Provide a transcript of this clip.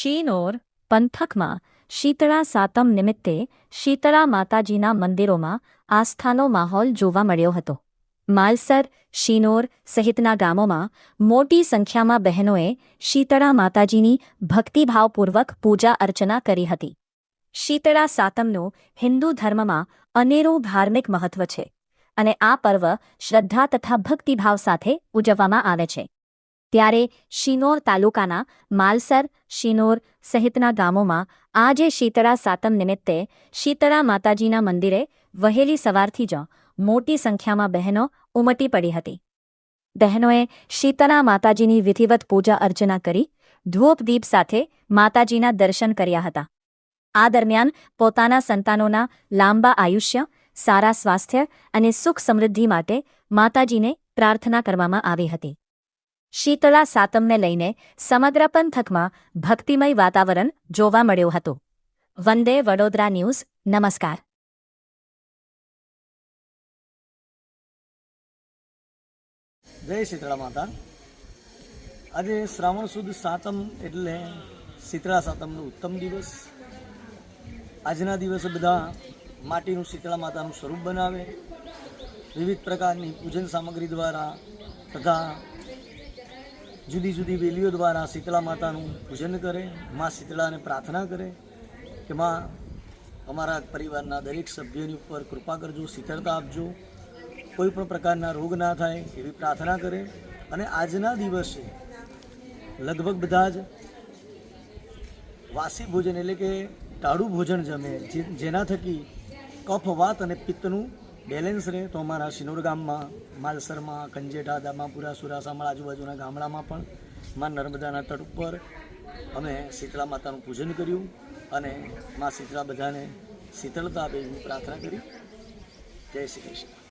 શિનોર પંથકમાં શીતળા સાતમ નિમિત્તે શીતળા માતાજીના મંદિરોમાં આસ્થાનો માહોલ જોવા મળ્યો હતો. માલસર, શિનોર સહિતના ગામોમાં મોટી સંખ્યામાં બહેનોએ શીતળા માતાજીની ભક્તિભાવપૂર્વક પૂજા અર્ચના કરી હતી. શીતળા સાતમનું હિન્દુ ધર્મમાં અનેરું ધાર્મિક મહત્વ છે અને આ પર્વ શ્રદ્ધા તથા ભક્તિભાવ સાથે ઉજવવામાં આવે છે. ત્યારે શિનોર તાલુકાના માલસર, શિનોર સહિતના ગામોમાં આજે શીતળા સાતમ નિમિત્તે શીતળા માતાજીના મંદિરે વહેલી સવારથી જ મોટી સંખ્યામાં બહેનો ઉમટી પડી હતી. બહેનોએ શીતળા માતાજીની વિધિવત પૂજા અર્ચના કરી ધૂપ દીપ સાથે માતાજીના દર્શન કર્યા હતા. આ દરમિયાન પોતાના સંતાનોના લાંબા આયુષ્ય, સારા સ્વાસ્થ્ય અને સુખ સમૃદ્ધિ માટે માતાજીને પ્રાર્થના કરવામાં આવી હતી. શીતળા સાતમને લઈને સમગ્ર પંથકમાં ભક્તિમય વાતાવરણ જોવા મળ્યું હતું. વંદે વડોદરા ન્યૂઝ. નમસ્કાર. જય શીતળા માતા. આજે શ્રાવણ સુદ સાતમ એટલે શીતળા સાતમનો ઉત્તમ દિવસ. આજના દિવસે બધા માટીનું શીતળા માતાનું સ્વરૂપ બનાવે, વિવિધ પ્રકારની પૂજન સામગ્રી દ્વારા તથા જુદી જુદી વેલીઓ દ્વારા શીતળા માતાનું પૂજન કરે, મા શીતળાને પ્રાર્થના કરે કે મા અમારા પરિવારના દરેક સભ્યોની ઉપર કૃપા કરજો, શીતળતા આપજો, કોઈ પણ પ્રકારના રોગ ના થાય એવી પ્રાર્થના કરે. અને આજના દિવસે લગભગ બધા જ વાસી ભોજન એટલે કે ટાળું ભોજન જમે, જેના થકી કફ, વાત અને પિત્તનું બેલેન્સ રહે. તો અમારા શિનોર ગામમાં, માલસરમાં, કંજેઠા, દામાપુરા, સુરાસામળ આજુબાજુના ગામડામાં પણ માં નર્મદાના તટ ઉપર અમે શીતળા માતાનું પૂજન કર્યું અને માં શીતળા બધાને શીતળતા આપે એવી પ્રાર્થના કરી. જય શ્રી કૃષ્ણ.